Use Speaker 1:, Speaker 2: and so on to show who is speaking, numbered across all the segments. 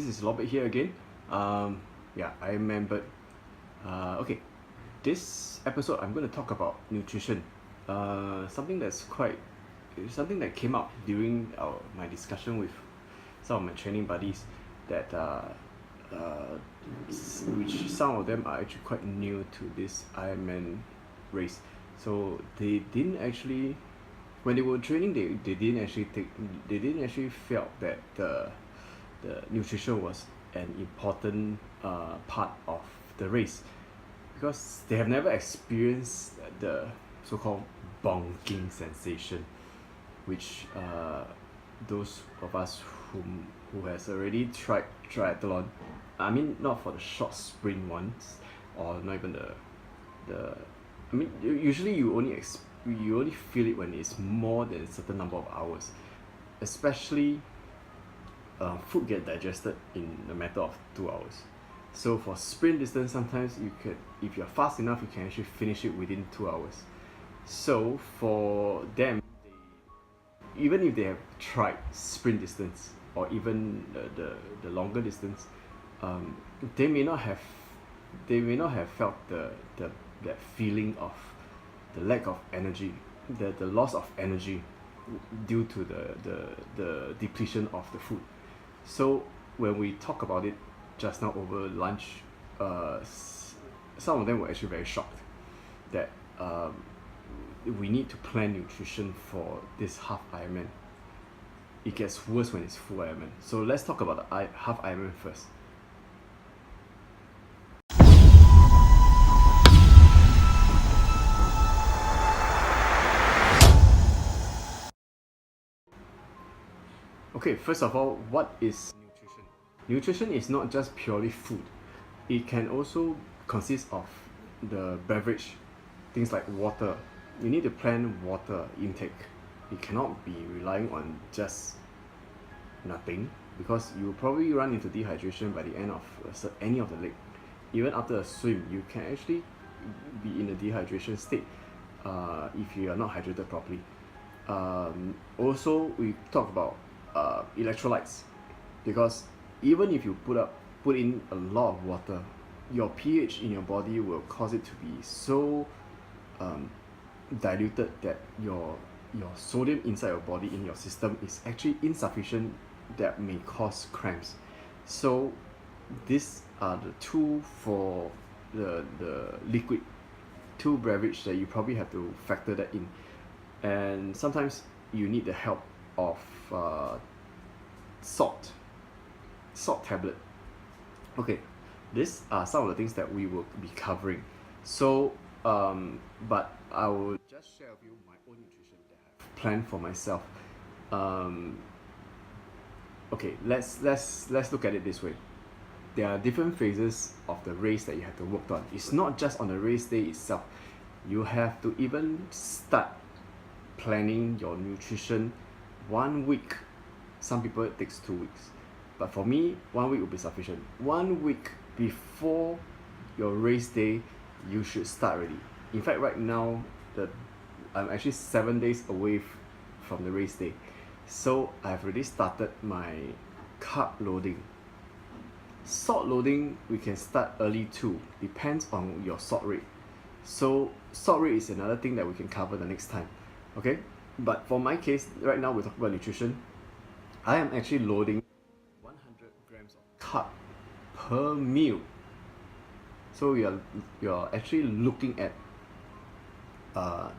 Speaker 1: this is Robert here again. Yeah, Ironman Bert. Okay, this episode I'm going to talk about nutrition. Something that came up during my discussion with some of my training buddies that which some of them are actually quite new to this Ironman race. So they didn't actually, when they were training, they didn't actually felt that the nutrition was an important part of the race, because they have never experienced the so-called bonking sensation, which those of us who has already tried triathlon, I mean not for the short sprint ones, or not even the I mean usually you only feel it when it's more than a certain number of hours, especially food get digested in a matter of 2 hours. So for sprint distance, sometimes you can, if you're fast enough, you can actually finish it within 2 hours. So for them, even if they have tried sprint distance or even the longer distance, they may not have felt that feeling of the lack of energy, the loss of energy due to the depletion of the food. So when we talk about it just now over lunch, some of them were actually very shocked that we need to plan nutrition for this half Ironman. It gets worse when it's full Ironman. So let's talk about the half Ironman first. Okay, first of all, what is nutrition? Nutrition is not just purely food. It can also consist of the beverage, things like water. You need to plan water intake. You cannot be relying on just nothing, because you will probably run into dehydration by the end of any of the leg. Even after a swim, you can actually be in a dehydration state if you are not hydrated properly. Also, we talk about electrolytes, because even if you put in a lot of water, your pH in your body will cause it to be so diluted that your sodium inside your body, in your system, is actually insufficient, that may cause cramps. So these are the two for the liquid, two beverage that you probably have to factor that in. And sometimes you need the help of salt tablet. Okay, these are some of the things that we will be covering. So but I will just share with you my own nutrition that I've planned for myself. Okay, let's look at it this way. There are different phases of the race that you have to work on. It's not just on the race day itself. You have to even start planning your nutrition 1 week. Some people it takes 2 weeks, but for me 1 week will be sufficient. 1 week before your race day, you should start already. In fact, right now I'm actually 7 days away from the race day, so I've already started my carb loading. Salt loading we can start early too, depends on your salt rate. So salt rate is another thing that we can cover the next time. Okay, but for my case right now, we're talking about nutrition. I am actually loading 100 grams of carb per meal. So you're actually looking at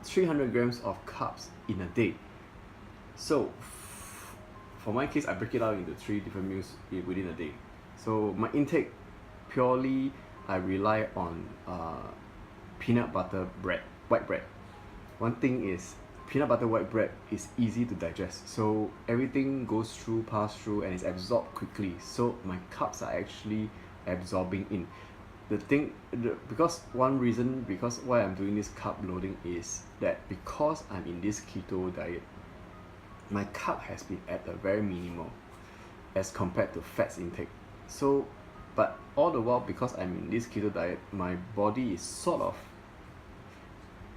Speaker 1: 300 grams of carbs in a day. So for my case, I break it out into 3 different meals within a day. So my intake, purely I rely on peanut butter bread, white bread. One thing is, peanut butter white bread is easy to digest, so everything pass through, and it's absorbed quickly. So my carbs are actually absorbing in. Because one reason why I'm doing this carb loading is that because I'm in this keto diet, my carb has been at a very minimal as compared to fats intake. So, but all the while, because I'm in this keto diet, my body is sort of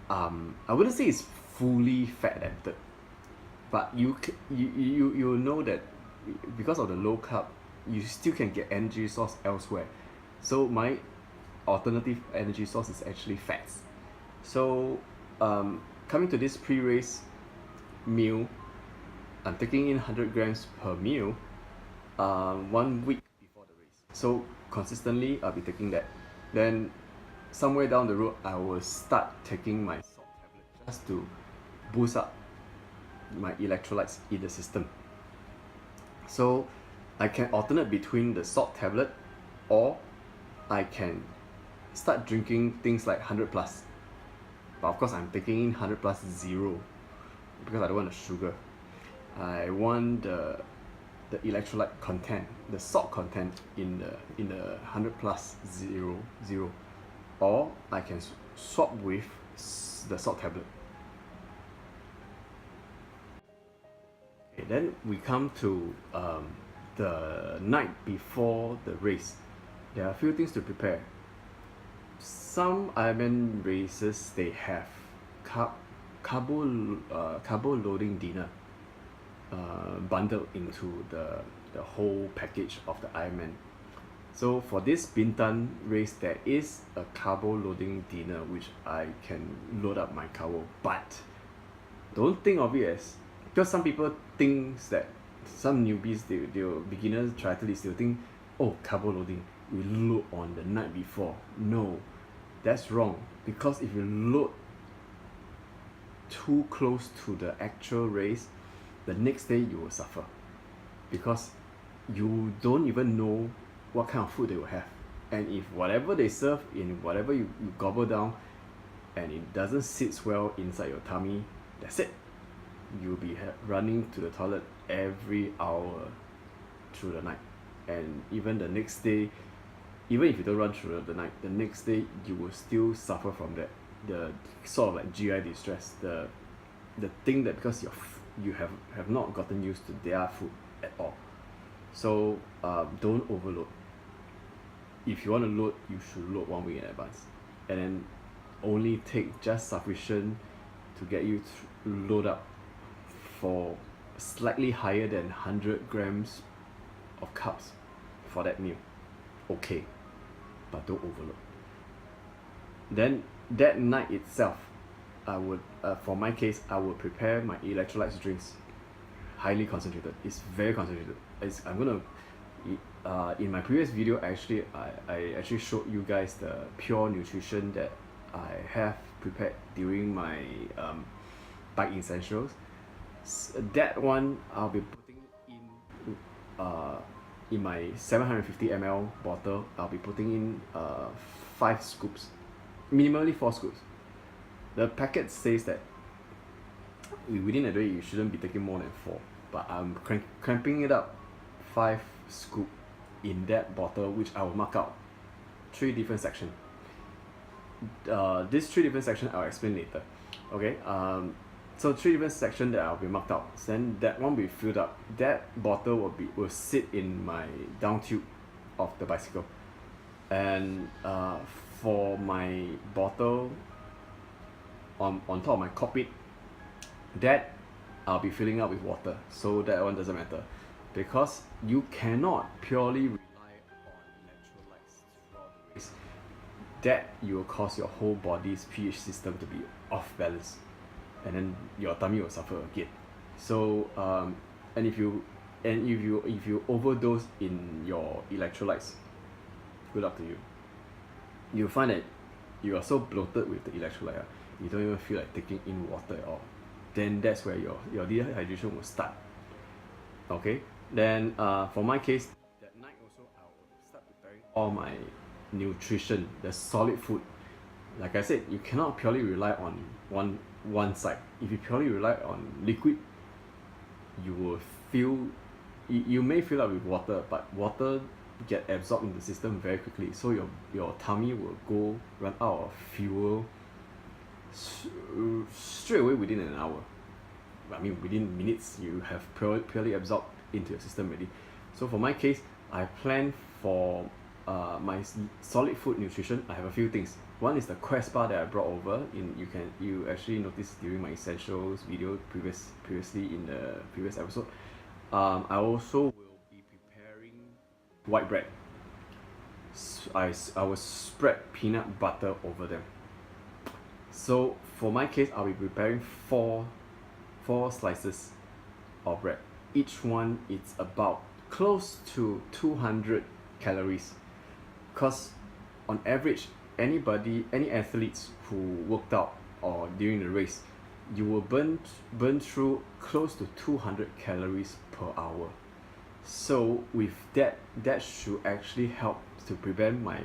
Speaker 1: I wouldn't say it's fully fat adapted, but you know that because of the low carb, you still can get energy source elsewhere. So my alternative energy source is actually fats. So coming to this pre-race meal, I'm taking in 100 grams per meal 1 week before the race. So consistently I'll be taking that. Then somewhere down the road I will start taking my salt tablet just to boost up my electrolytes in the system. So I can alternate between the salt tablet, or I can start drinking things like 100 plus. But of course I'm taking in 100 plus zero because I don't want the sugar. I want the electrolyte content, the salt content in the 100 plus zero, or I can swap with the salt tablet. Okay, then we come to the night before the race. There are a few things to prepare. Some Ironman races, they have carbo loading dinner bundled into the whole package of the Ironman. So for this Bintan race, there is a carbo loading dinner which I can load up my carbo, but don't think of it as, because some people think that some newbies, they'll beginners triathletes, they'll think, oh, carbo loading, we load on the night before. No, that's wrong, because if you load too close to the actual race, the next day you will suffer, because you don't even know what kind of food they will have. And if whatever they serve in whatever you gobble down and it doesn't sit well inside your tummy, that's it. You'll be running to the toilet every hour through the night. And even the next day, even if you don't run through the night, the next day you will still suffer from that, the sort of like GI distress, the thing that because you have not gotten used to their food at all. So don't overload. If you want to load, you should load 1 week in advance, and then only take just sufficient to get you to load up for slightly higher than 100 grams of carbs for that meal. Okay, but don't overload. Then that night itself, I would for my case, I would prepare my electrolytes drinks, highly concentrated. It's very concentrated. I'm gonna in my previous video, I actually showed you guys the pure nutrition that I have prepared during my bike essentials. That one I'll be putting in my 750 ml bottle. I'll be putting in 5 scoops, minimally 4 scoops. The packet says that within a day you shouldn't be taking more than 4, but I'm cramping it up 5 scoop in that bottle, which I will mark out 3 different sections. These 3 different sections I'll explain later. Okay, so 3 different sections that I'll be marked out. Then that one will be filled up. That bottle will sit in my down tube of the bicycle, and for my bottle on top of my cockpit, that I'll be filling up with water. So that one doesn't matter, because you cannot purely rely on electrolytes throughout the race. That you will cause your whole body's pH system to be off balance, and then your tummy will suffer again. So and if you overdose in your electrolytes, good luck to you. You'll find that you are so bloated with the electrolyte, you don't even feel like taking in water at all. Then that's where your dehydration will start. Okay, then for my case, that night also I will start preparing all my nutrition, the solid food. Like I said, you cannot purely rely on one side. If you purely rely on liquid, you will you may fill up with water, but water get absorbed in the system very quickly, so your tummy will run out of fuel straight away within an hour. I mean, within minutes you have purely absorbed into your system already. So for my case, I plan for my solid food nutrition. I have a few things. One is the Quest bar that I brought over. You actually noticed during my essentials video previously in the previous episode. I also will be preparing white bread. I will spread peanut butter over them. So for my case, I'll be preparing four slices of bread. Each one is about close to 200 calories. Because on average, any athletes who worked out or during the race, you will burn through close to 200 calories per hour. So with that should actually help to prevent my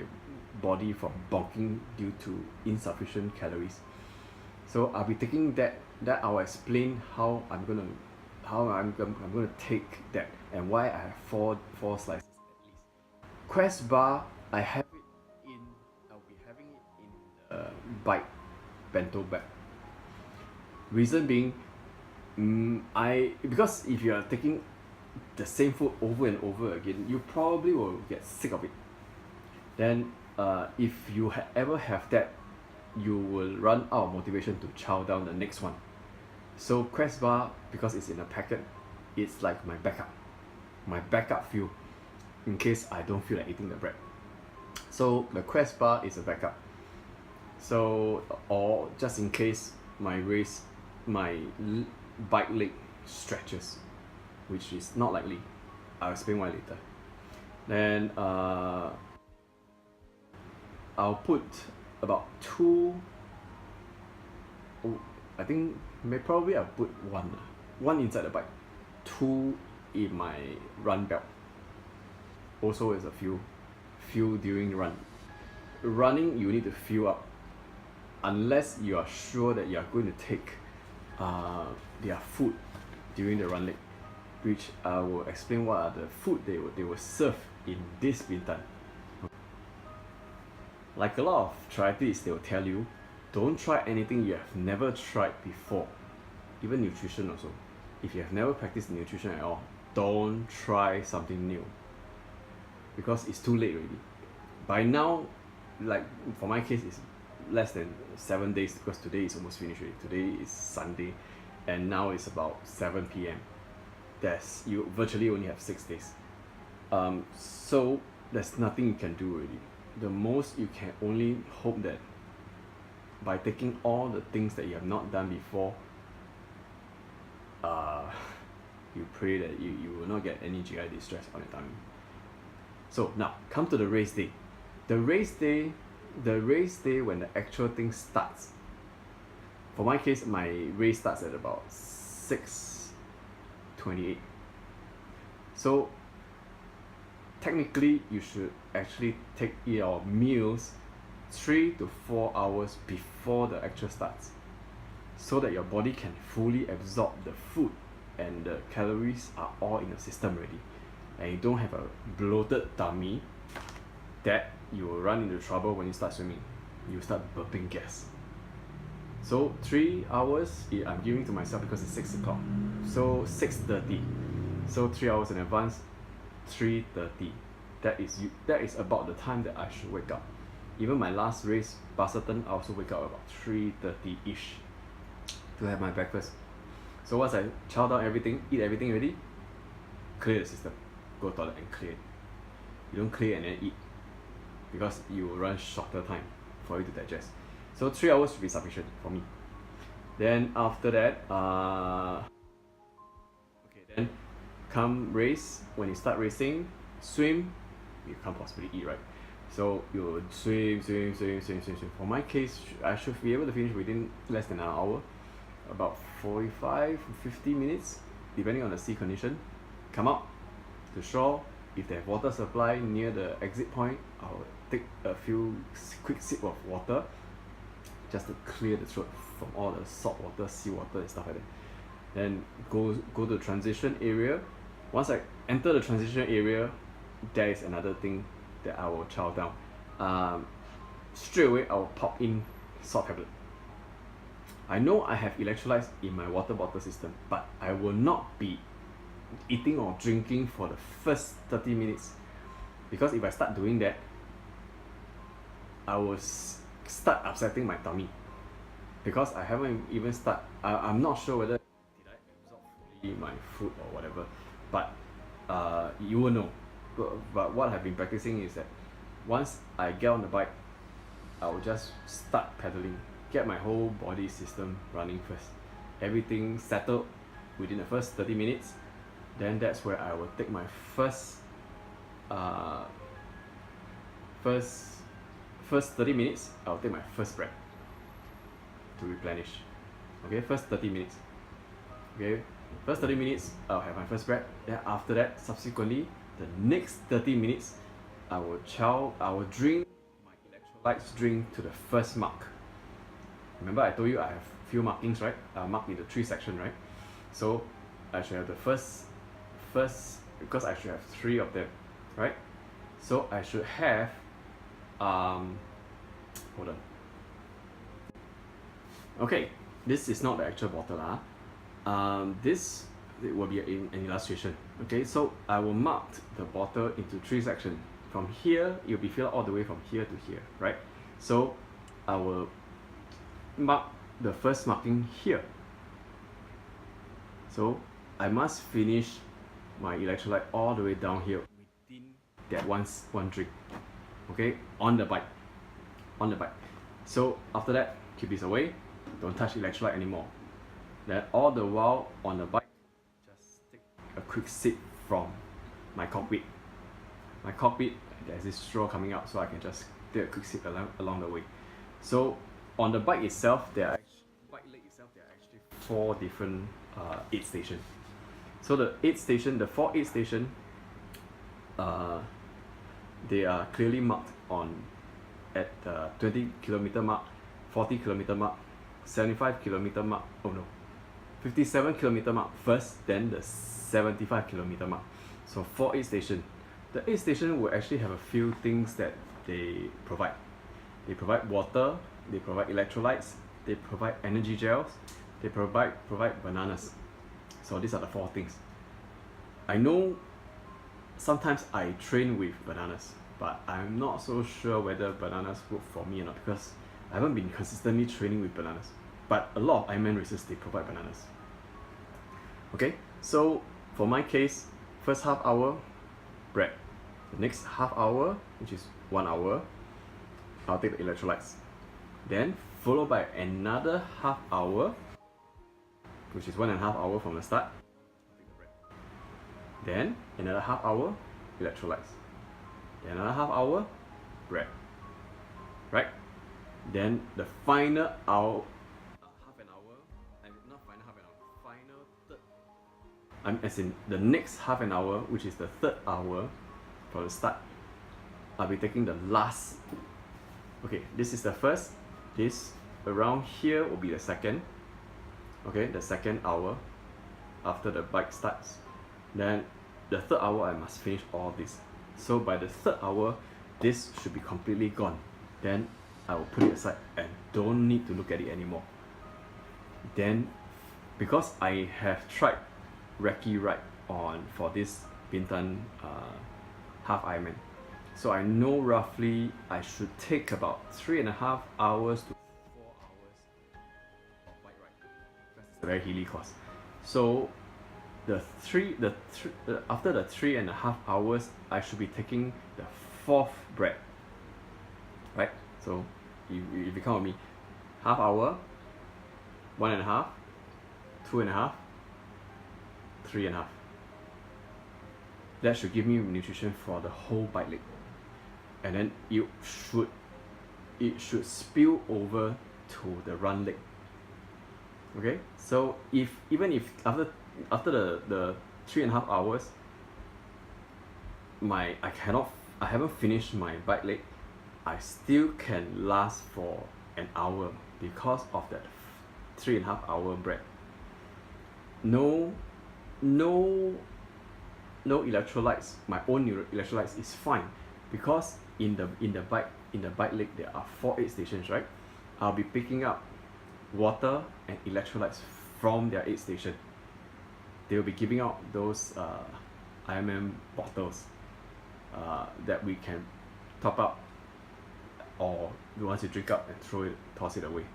Speaker 1: body from bonking due to insufficient calories. So I'll be taking that I'll explain how I'm gonna take that and why I have four slices at least. Quest bar, I'll be having it in the bike bento bag. Reason being, because if you are taking the same food over and over again, you probably will get sick of it. Then if you ever have that, you will run out of motivation to chow down the next one. So Quest bar, because it's in a packet, it's like my backup fuel in case I don't feel like eating the bread. So the Quest bar is a backup. So, or just in case my bike leg stretches, which is not likely. I'll explain why later. Then I'll put about I think probably I'll put one inside the bike, two in my run belt. Also as a fuel during run. Running, you need to fuel up unless you are sure that you are going to take their food during the run leg, which I will explain what are the food they will serve in this Bintan. Like a lot of triathletes, they will tell you, don't try anything you have never tried before. Even nutrition also. If you have never practiced nutrition at all, don't try something new. Because it's too late already. By now, like for my case, it's less than 7 days because today is almost finished already. Today is Sunday and now it's about 7 p.m. You virtually only have 6 days. So there's nothing you can do already. The most you can only hope that by taking all the things that you have not done before, you pray that you will not get any GI distress on your tummy. So now come to the race day. The race day when the actual thing starts. For my case, my race starts at about 6:28. So technically you should actually take your meals 3 to 4 hours before the actual starts, so that your body can fully absorb the food and the calories are all in the system already, and you don't have a bloated tummy that you will run into trouble when you start swimming. You start burping gas. So 3 hours I'm giving to myself because it's 6 o'clock. So 6:30. So 3 hours in advance, 3:30. That is about the time that I should wake up. Even my last race, Barcerton, I also wake up about 3:30-ish to have my breakfast. So once I chow down everything, eat everything already, clear the system. Go to the toilet and clear it. You don't clear and then eat, because you will run shorter time for you to digest. So 3 hours should be sufficient for me. Then after that, then come race. When you start racing, swim, you can't possibly eat, right? So you swim. For my case, I should be able to finish within less than an hour, about 45-50 minutes, depending on the sea condition. Come up to shore. If they have water supply near the exit point, I'll take a few quick sip of water just to clear the throat from all the salt water, seawater and stuff like that. Then go to the transition area. Once I enter the transition area, there is another thing that I will chow down. Straight away I will pop in salt tablet. I know I have electrolytes in my water bottle system, but I will not be eating or drinking for the first 30 minutes, because if I start doing that, I will start upsetting my tummy, because I haven't even I'm not sure whether did I absorb fully my food or whatever, but you will know but what I've been practicing is that once I get on the bike, I will just start pedaling, get my whole body system running first, everything settled within the first 30 minutes. Then that's where I will take my first 30 minutes. I'll take my first breath to replenish. Okay, first 30 minutes. Okay, first 30 minutes I'll have my first breath. Then after that, subsequently, the next 30 minutes, I will drink my electrolytes drink to the first mark. Remember I told you I have few markings, right? Marked in the 3 section, right? So I should have the first because I should have 3 of them, right? So I should have hold on. Okay, this is not the actual bottle. This it will be an illustration. Okay, so I will mark the bottle into 3 sections. From here, it will be filled all the way from here to here, right? So I will mark the first marking here. So I must finish my electrolyte all the way down here within that one drink. Okay, on the bike. So after that, keep this away. Don't touch electrolyte anymore. Then all the while on the bike, just take a quick sip from my cockpit. My cockpit, there's this straw coming out, so I can just take a quick sip along the way. So on the bike itself, there are actually 4 different aid stations. So the 4 aid station, they are clearly marked at the 20 kilometer mark, 40 kilometer mark, 75 kilometer mark. 57 kilometer mark first, then the 75 kilometer mark. So 4 aid station. The aid station will actually have a few things that they provide. They provide water, they provide electrolytes, they provide energy gels, they provide bananas. So these are the 4 things. I know sometimes I train with bananas, but I'm not so sure whether bananas work for me or not, because I haven't been consistently training with bananas. But a lot of Ironman races, they provide bananas. Okay, so for my case, first half hour, bread. The next half hour, which is 1 hour, I'll take the electrolytes. Then followed by another half hour, which is 1.5 hours from the start, I'll take the bread. Then another half hour, electrolytes. Then another half hour, bread. Right? Then the final hour, as in the next half an hour, which is the 3rd hour from the start, I'll be taking the last. Okay, this is the first. This around here will be the second. Okay, the 2nd hour after the bike starts. Then the 3rd hour, I must finish all this. So by the 3rd hour, this should be completely gone. Then I will put it aside and don't need to look at it anymore. Then, because I have tried recce ride for this Bintan half Ironman, so I know roughly I should take about 3.5 hours to 4 hours of bike ride, because it's a very hilly course. So after the 3.5 hours, I should be taking the 4th breath, right? So if you count with me, half hour, 1.5, 2.5, 3.5. That should give me nutrition for the whole bike leg, and then it should spill over to the run leg. Okay, so even if after the 3.5 hours, I haven't finished my bike leg, I still can last for an hour because of that 3.5 hour break. No electrolytes, my own electrolytes is fine, because in the bike leg there are 4 aid stations, right? I'll be picking up water and electrolytes from their aid station. They will be giving out those Ironman bottles that we can top up, or once you drink up and toss it away.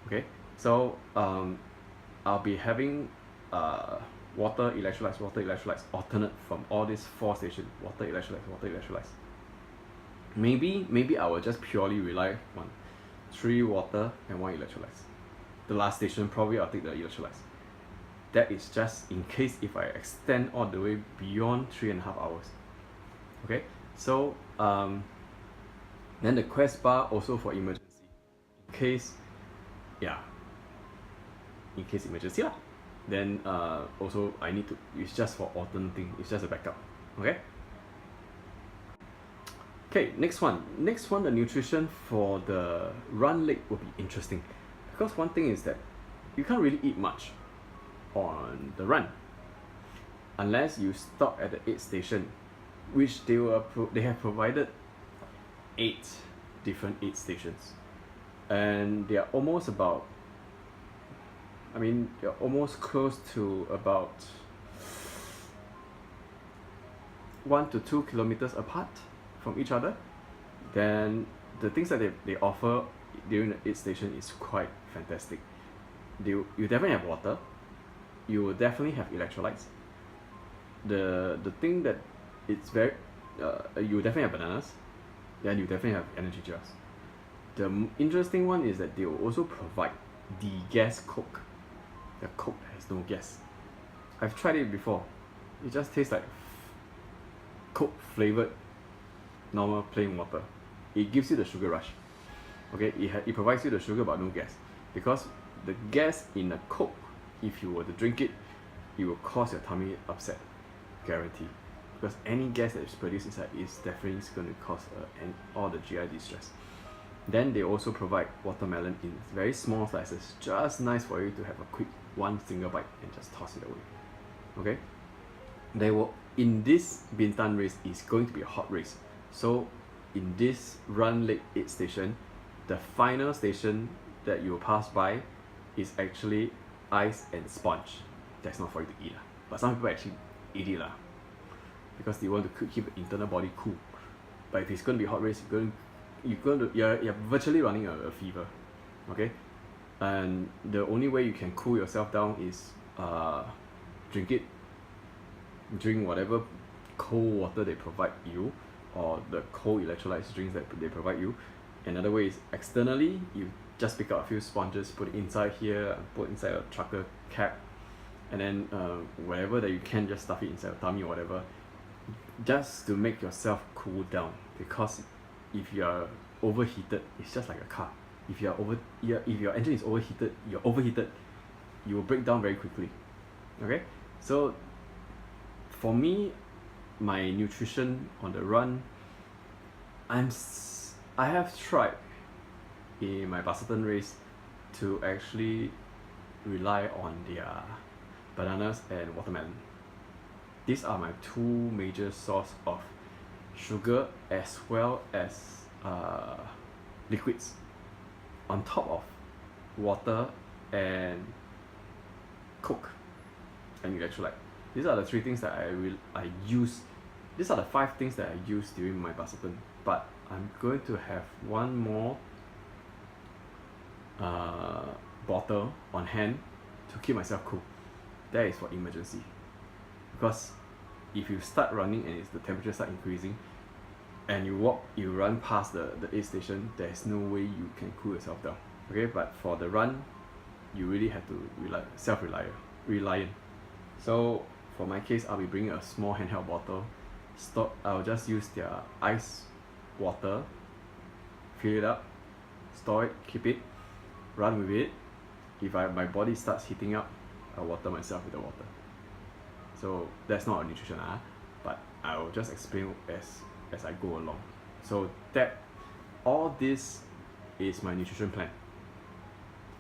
Speaker 1: Okay, so I'll be having water, electrolytes, alternate from all these 4 stations, water, electrolytes. Maybe I will just purely rely on 3 water and 1 electrolytes. The last station, probably I'll take the electrolytes. That is just in case if I extend all the way beyond 3.5 hours. Okay, so then the quest bar also for emergency, in case emergency lah. Then also I need to, it's just for alternating, it's just a backup. Okay, next one, the nutrition for the run leg will be interesting, because one thing is that you can't really eat much on the run unless you stop at the 8th station, which they have provided 8 different aid stations, and they're almost close to about 1 to 2 kilometers apart from each other. Then the things that they offer during the aid station is quite fantastic. You definitely have water, you will definitely have electrolytes. The thing that it's very you definitely have bananas, and you definitely have energy gels. The interesting one is that they will also provide the gas Coke. The Coke has no gas. I've tried it before. It just tastes like Coke flavored normal plain water. It gives you the sugar rush. Okay, it provides you the sugar but no gas, because the gas in a Coke, if you were to drink it, it will cause your tummy upset, guarantee. Because any gas that is produced inside is definitely going to cause all the GI distress. Then they also provide watermelon in very small slices, just nice for you to have a quick one single bite and just toss it away. Okay, in this Bintan race is going to be a hot race. So in this run leg 8 station, the final station that you will pass by is actually ice and sponge. That's not for you to eat, but some people actually eat it because they want to keep the internal body cool. But if it's going to be a hot race, you're virtually running a fever. Okay, and the only way you can cool yourself down is drink whatever cold water they provide you, or the cold electrolytes drinks that they provide you. Another way is externally, you just pick up a few sponges, put it inside here, put inside a trucker cap, and then wherever that you can, just stuff it inside your tummy or whatever, just to make yourself cool down. Because if you are overheated, it's just like a car. If your engine is overheated, you will break down very quickly. Okay, so for me, my nutrition on the run, I have tried in my Barcelona race to actually rely on their bananas and watermelon. These are my 2 major source of sugar as well as liquids, on top of water and Coke and electrolyte. These are the 3 things that I use. These are the 5 things that I use during my Barcelona. But I'm going to have one more bottle on hand to keep myself cool. That is for emergency. Because if you start running and the temperature start increasing, and you run past the aid station, there's no way you can cool yourself down. Okay, but for the run, you really have to reliant. So for my case, I'll be bringing a small handheld bottle. I'll just use their ice water, fill it up, store it, keep it, run with it. If my body starts heating up, I'll water myself with the water. So that's not a nutrition, but I will just explain as I go along. So all this is my nutrition plan,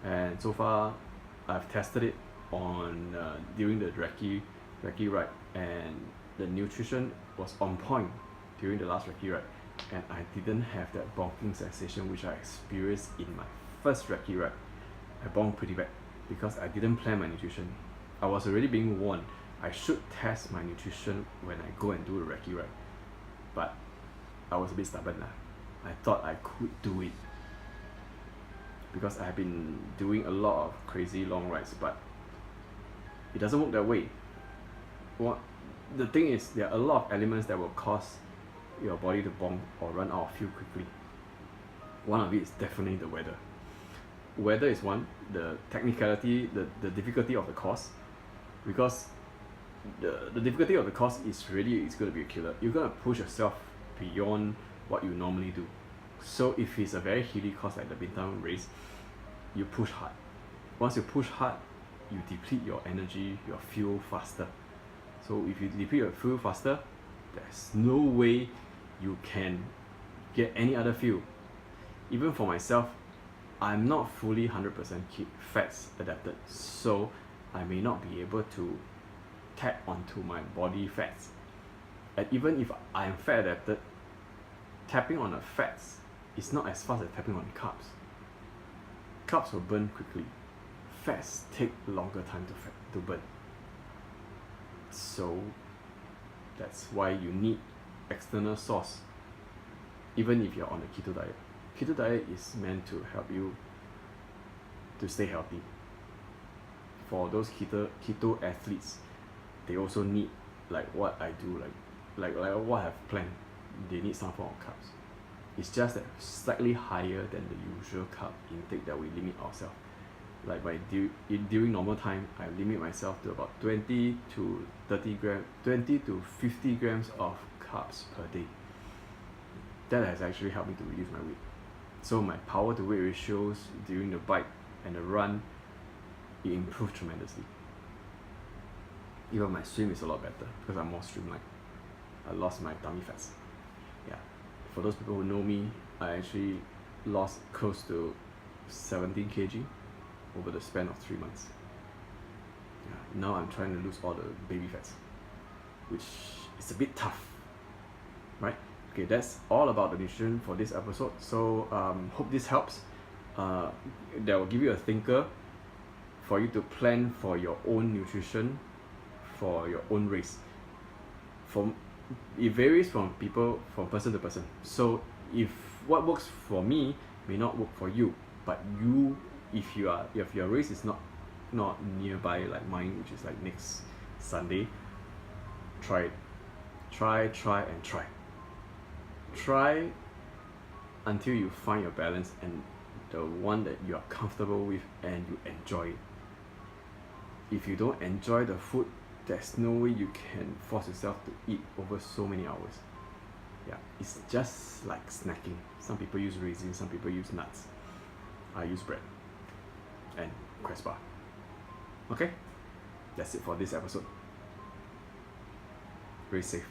Speaker 1: and so far I've tested it on during the recce ride, and the nutrition was on point during the last recce ride, and I didn't have that bonking sensation which I experienced in my first recce ride. I bonked pretty bad because I didn't plan my nutrition. I was already being warned I should test my nutrition when I go and do the recce ride, but I was a bit stubborn. I thought I could do it because I have been doing a lot of crazy long rides, but it doesn't work that way. what the thing is, there are a lot of elements that will cause your body to bonk or run out of fuel quickly. One of it is definitely the weather. Weather is one, the technicality, the difficulty of the course, because the difficulty of the course is really, it's going to be a killer. You're going to push yourself beyond what you normally do. So if it's a very hilly course like the Bintan race, you push hard. Once you push hard, you deplete your energy, your fuel faster. So if you deplete your fuel faster, there's no way you can get any other fuel. Even for myself, I'm not fully 100% fats adapted, so I may not be able to tap onto my body fats. And even if I'm fat adapted, tapping on the fats is not as fast as tapping on carbs. Carbs will burn quickly. Fats take longer time to burn. So that's why you need external source. Even if you're on a keto diet. Keto diet is meant to help you to stay healthy. For those keto athletes, they also need, like what I do, like what I've planned, they need some form of carbs. It's just that slightly higher than the usual carb intake that we limit ourselves. Like during normal time, I limit myself to about 20 to 50 grams of carbs per day. That has actually helped me to reduce my weight. So my power to weight ratios during the bike and the run, it improved tremendously. Even my swim is a lot better because I'm more streamlined. I lost my tummy fats. Yeah. For those people who know me, I actually lost close to 17 kg over the span of 3 months. Yeah. Now I'm trying to lose all the baby fats, which is a bit tough, right? Okay, that's all about the nutrition for this episode. So hope this helps. That will give you a thinker for you to plan for your own nutrition for your own race. It varies from person to person. So if what works for me may not work for you, but if your race is not nearby like mine, which is like next Sunday, try it. Try and try. Try until you find your balance and the one that you are comfortable with and you enjoy it. If you don't enjoy the food, there's no way you can force yourself to eat over so many hours. Yeah, it's just like snacking. Some people use raisins, some people use nuts. I use bread and Quest bar. Okay, that's it for this episode. Very safe.